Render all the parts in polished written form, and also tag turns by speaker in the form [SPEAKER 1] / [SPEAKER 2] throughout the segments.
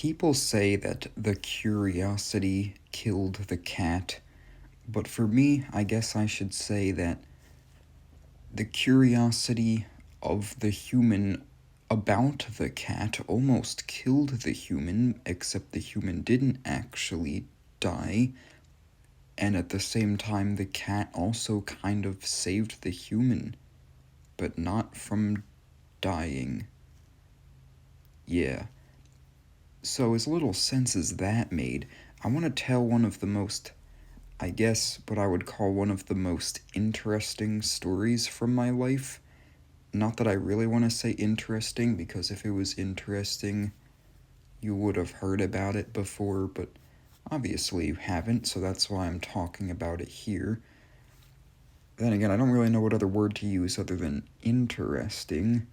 [SPEAKER 1] People say that the curiosity killed the cat, but for me, I guess I should say that the curiosity of the human about the cat almost killed the human, except the human didn't actually die, and at the same time, the cat also kind of saved the human, but not from dying. Yeah. So, as little sense as that made, I want to tell one of the most, I guess, what I would call one of the most interesting stories from my life. Not that I really want to say interesting, because if it was interesting, you would have heard about it before, but obviously you haven't, so that's why I'm talking about it here. Then again, I don't really know what other word to use other than interesting.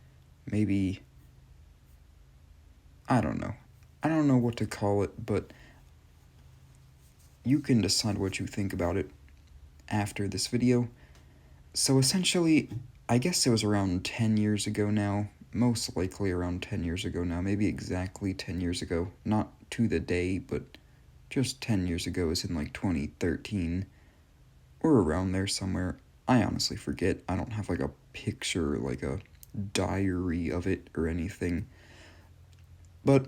[SPEAKER 1] Maybe. I don't know. I don't know what to call it, but you can decide what you think about it after this video. So essentially, I guess it was around 10 years ago now, most likely around 10 years ago now, maybe exactly 10 years ago, not to the day, but just 10 years ago, as in like 2013, or around there somewhere. I honestly forget. I don't have like a picture, like a diary of it or anything. But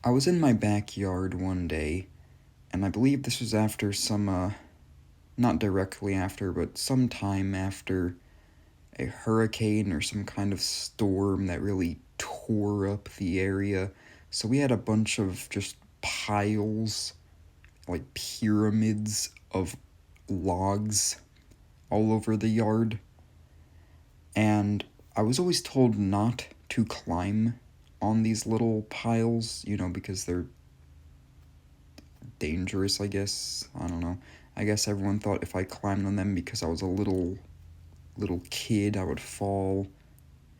[SPEAKER 1] I was in my backyard one day, and I believe this was after some, not directly after, but some time after a hurricane or some kind of storm that really tore up the area. So we had a bunch of just piles, like pyramids of logs all over the yard. And I was always told not to climb on these little piles, because they're dangerous, I guess. I don't know. I guess everyone thought if I climbed on them because I was a little kid, I would fall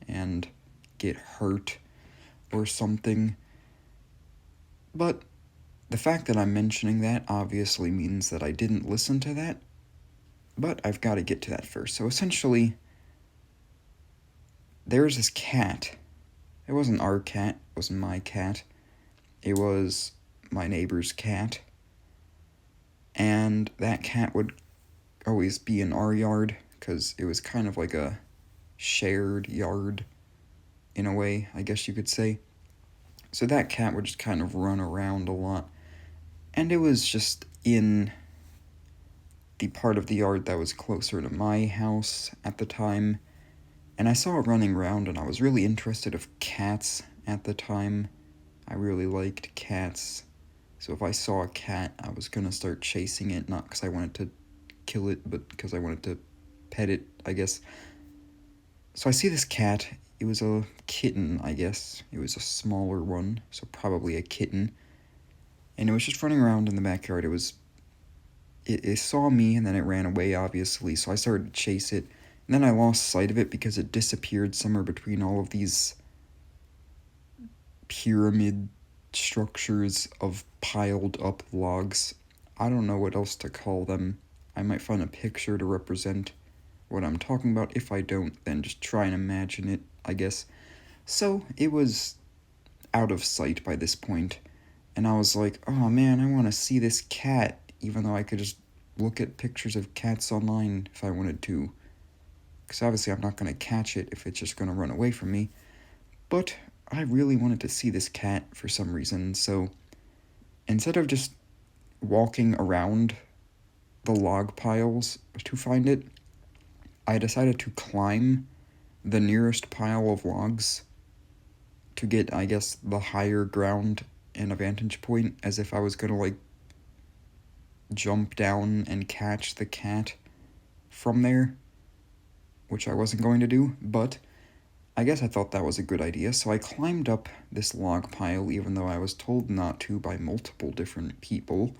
[SPEAKER 1] and get hurt or something. But the fact that I'm mentioning that obviously means that I didn't listen to that. But I've got to get to that first. So essentially, there was this cat. It wasn't our cat, it wasn't my cat. It was my neighbor's cat. And that cat would always be in our yard, because it was kind of like a shared yard, in a way, I guess you could say. So that cat would just kind of run around a lot. And it was just in the part of the yard that was closer to my house at the time. And I saw it running around, and I was really interested in cats at the time. I really liked cats. So if I saw a cat, I was gonna start chasing it, not because I wanted to kill it, but because I wanted to pet it, I guess. So I see this cat. It was a kitten, I guess. It was a smaller one, so probably a kitten. And it was just running around in the backyard. It saw me, and then it ran away, obviously, so I started to chase it. And then I lost sight of it because it disappeared somewhere between all of these pyramid structures of piled up logs. I don't know what else to call them. I might find a picture to represent what I'm talking about. If I don't, then just try and imagine it, I guess. So it was out of sight by this point, and I was like, oh man, I want to see this cat, even though I could just look at pictures of cats online if I wanted to. Because obviously I'm not going to catch it if it's just going to run away from me. But I really wanted to see this cat for some reason, so instead of just walking around the log piles to find it, I decided to climb the nearest pile of logs to get, I guess, the higher ground and a vantage point, as if I was gonna, like, jump down and catch the cat from there, which I wasn't going to do, but I guess I thought that was a good idea, so I climbed up this log pile, even though I was told not to by multiple different people,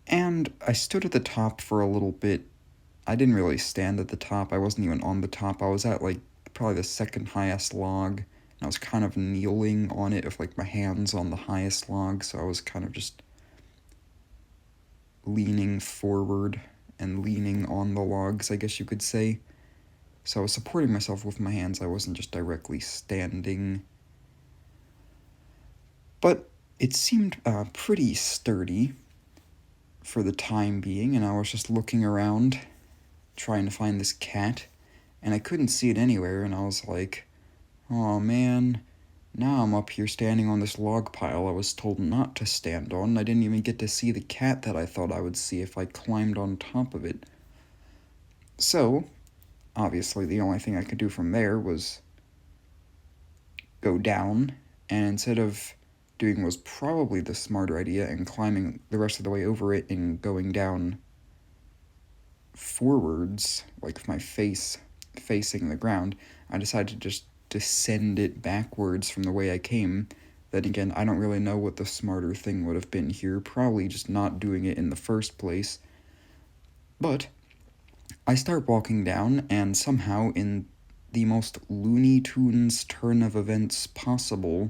[SPEAKER 1] and I stood at the top for a little bit. I didn't really stand at the top. I wasn't even on the top. I was at, like, probably the second highest log, and I was kind of kneeling on it with, like, my hands on the highest log, so I was kind of just leaning forward and leaning on the logs, I guess you could say. So I was supporting myself with my hands. I wasn't just directly standing. But It seemed pretty sturdy for the time being, and I was just looking around trying to find this cat, and I couldn't see it anywhere, and I was like, oh man, now I'm up here standing on this log pile I was told not to stand on. I didn't even get to see the cat that I thought I would see if I climbed on top of it. So, obviously, the only thing I could do from there was go down, and instead of doing what was probably the smarter idea and climbing the rest of the way over it and going down forwards, like with my face facing the ground, I decided to just descend it backwards from the way I came. Then again, I don't really know what the smarter thing would have been here, probably just not doing it in the first place. But I start walking down, and somehow, in the most Looney Tunes turn of events possible,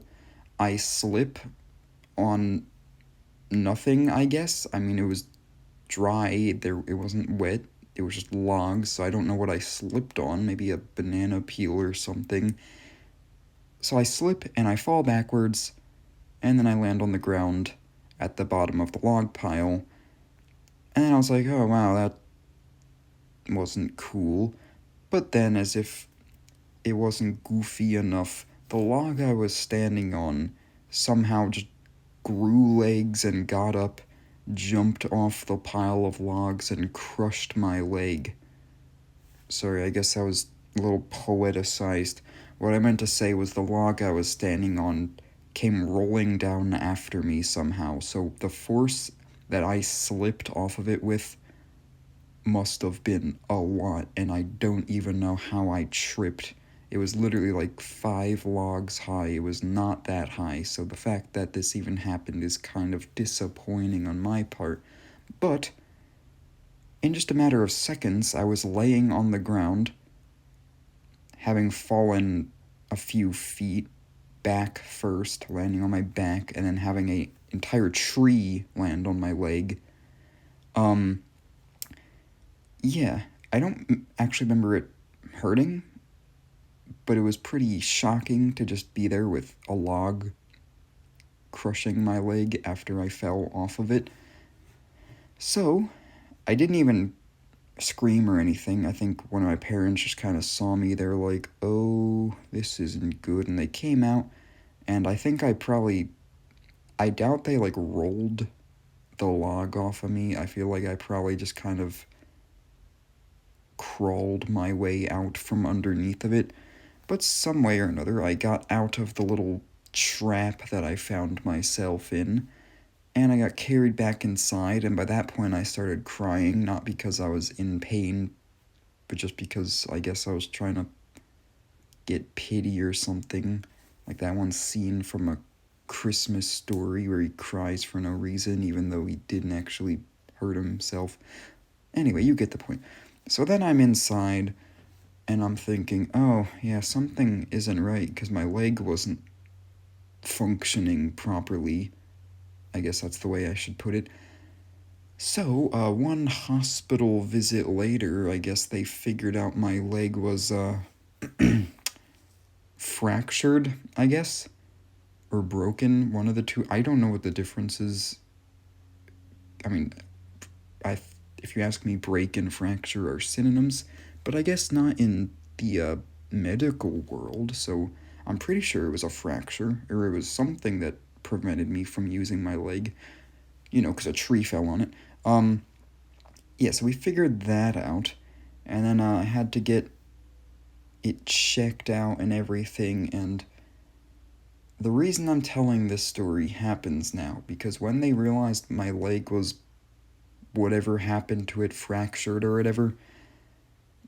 [SPEAKER 1] I slip on nothing, I guess. I mean, it was dry, it wasn't wet, it was just logs, so I don't know what I slipped on, maybe a banana peel or something. So I slip and I fall backwards, and then I land on the ground at the bottom of the log pile. And then I was like, oh wow, that wasn't cool. But then, as if it wasn't goofy enough, the log I was standing on somehow just grew legs and got up, jumped off the pile of logs, and crushed my leg. Sorry, I guess that was a little poeticized. What I meant to say was the log I was standing on came rolling down after me somehow, so the force that I slipped off of it with must have been a lot, and I don't even know how I tripped. It was literally like 5 logs high. It was not that high, so the fact that this even happened is kind of disappointing on my part. But in just a matter of seconds, I was laying on the ground, having fallen a few feet back first, landing on my back, and then having an entire tree land on my leg. Yeah, I don't actually remember it hurting, but it was pretty shocking to just be there with a log crushing my leg after I fell off of it. So, I didn't even scream or anything. I think one of my parents just kind of saw me. They're like, oh, this isn't good. And they came out, and I think I doubt they like rolled the log off of me. I feel like I probably just kind of crawled my way out from underneath of it. But some way or another, I got out of the little trap that I found myself in, and I got carried back inside, and by that point I started crying, not because I was in pain, but just because I guess I was trying to get pity or something, like that one scene from A Christmas Story where he cries for no reason, even though he didn't actually hurt himself. Anyway, you get the point. So then I'm inside, and I'm thinking, oh, yeah, something isn't right, because my leg wasn't functioning properly. I guess that's the way I should put it. So, one hospital visit later, I guess they figured out my leg was, fractured, I guess? Or broken, one of the two. I don't know what the difference is. I mean, if you ask me, break and fracture are synonyms, but I guess not in the medical world, so I'm pretty sure it was a fracture, or it was something that prevented me from using my leg, because a tree fell on it. Yeah, so we figured that out, and then I had to get it checked out and everything, and the reason I'm telling this story happens now, because when they realized my leg was whatever happened to it fractured or whatever,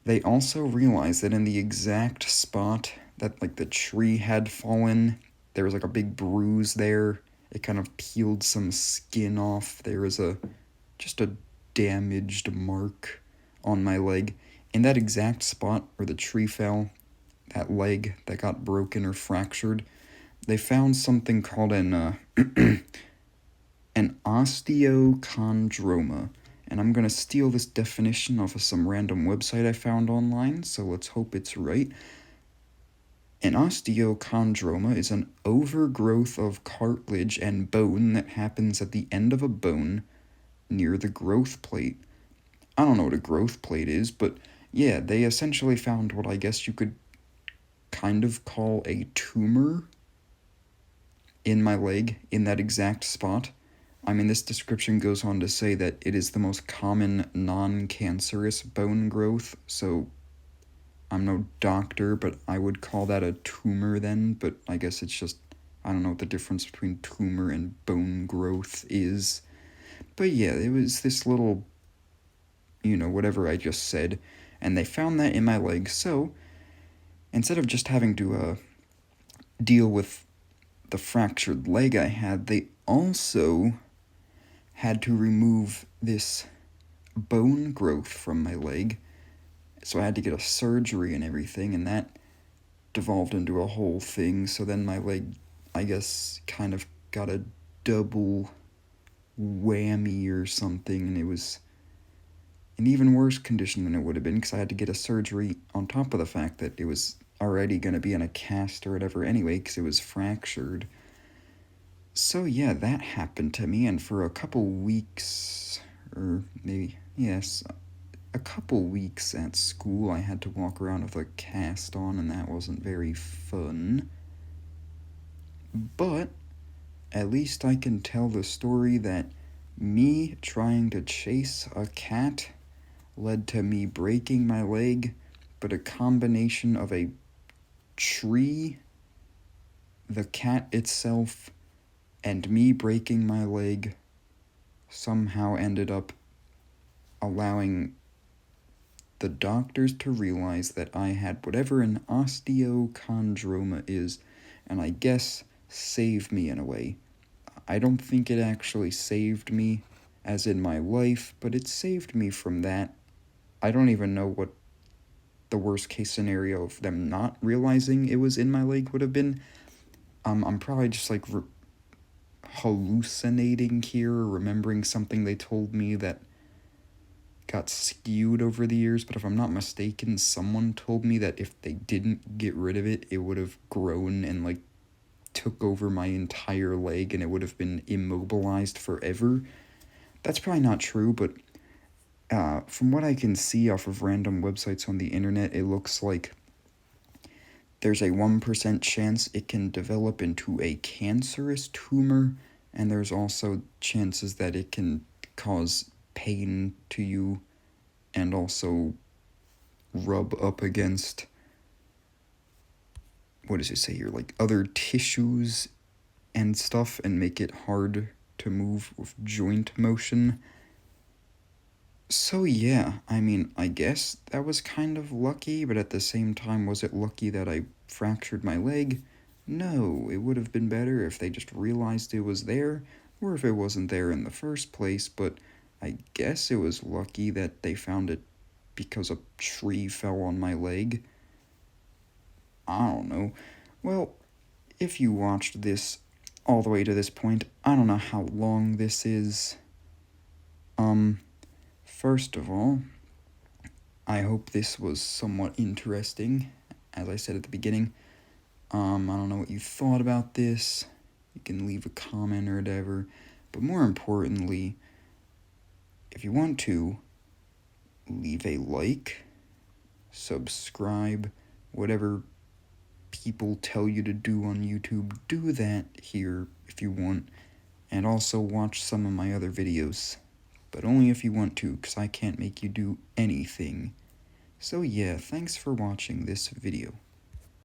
[SPEAKER 1] they also realized that in the exact spot that like the tree had fallen, there was like a big bruise there. It kind of peeled some skin off. There was just a damaged mark on my leg. In that exact spot where the tree fell, that leg that got broken or fractured, they found something called an osteochondroma. And I'm going to steal this definition off of some random website I found online, so let's hope it's right. An osteochondroma is an overgrowth of cartilage and bone that happens at the end of a bone near the growth plate. I don't know what a growth plate is, but yeah, they essentially found what I guess you could kind of call a tumor in my leg in that exact spot. I mean, this description goes on to say that it is the most common non-cancerous bone growth, so I'm no doctor, but I would call that a tumor then, but I guess it's just, I don't know what the difference between tumor and bone growth is. But yeah, it was this little, whatever I just said, and they found that in my leg, so instead of just having to deal with the fractured leg I had, they also had to remove this bone growth from my leg. So I had to get a surgery and everything, and that devolved into a whole thing. So then my leg, I guess, kind of got a double whammy or something, and it was an even worse condition than it would have been because I had to get a surgery on top of the fact that it was already going to be in a cast or whatever anyway because it was fractured. So yeah, that happened to me, and for a couple weeks, or maybe, yes, a couple weeks at school, I had to walk around with a cast on, and that wasn't very fun. But at least I can tell the story that me trying to chase a cat led to me breaking my leg, but a combination of a tree, the cat itself, and me breaking my leg somehow ended up allowing the doctors to realize that I had whatever an osteochondroma is, and I guess saved me in a way. I don't think it actually saved me, as in my life, but it saved me from that. I don't even know what the worst case scenario of them not realizing it was in my leg would have been. I'm probably just like hallucinating here, remembering something they told me that got skewed over the years, but if I'm not mistaken, someone told me that if they didn't get rid of it, it would have grown and like took over my entire leg and it would have been immobilized forever. That's probably not true, but from what I can see off of random websites on the internet, it looks like there's a 1% chance it can develop into a cancerous tumor, and there's also chances that it can cause pain to you and also rub up against, what does it say here, like other tissues and stuff and make it hard to move with joint motion. So yeah, I mean, I guess that was kind of lucky, but at the same time, was it lucky that I fractured my leg? No, it would have been better if they just realized it was there, or if it wasn't there in the first place, but I guess it was lucky that they found it because a tree fell on my leg. I don't know. Well, if you watched this all the way to this point, I don't know how long this is. First of all, I hope this was somewhat interesting. As I said at the beginning, I don't know what you thought about this. You can leave a comment or whatever. But more importantly, if you want to, leave a like, subscribe, whatever people tell you to do on YouTube, do that here if you want. And also watch some of my other videos. But only if you want to, because I can't make you do anything. So yeah, thanks for watching this video.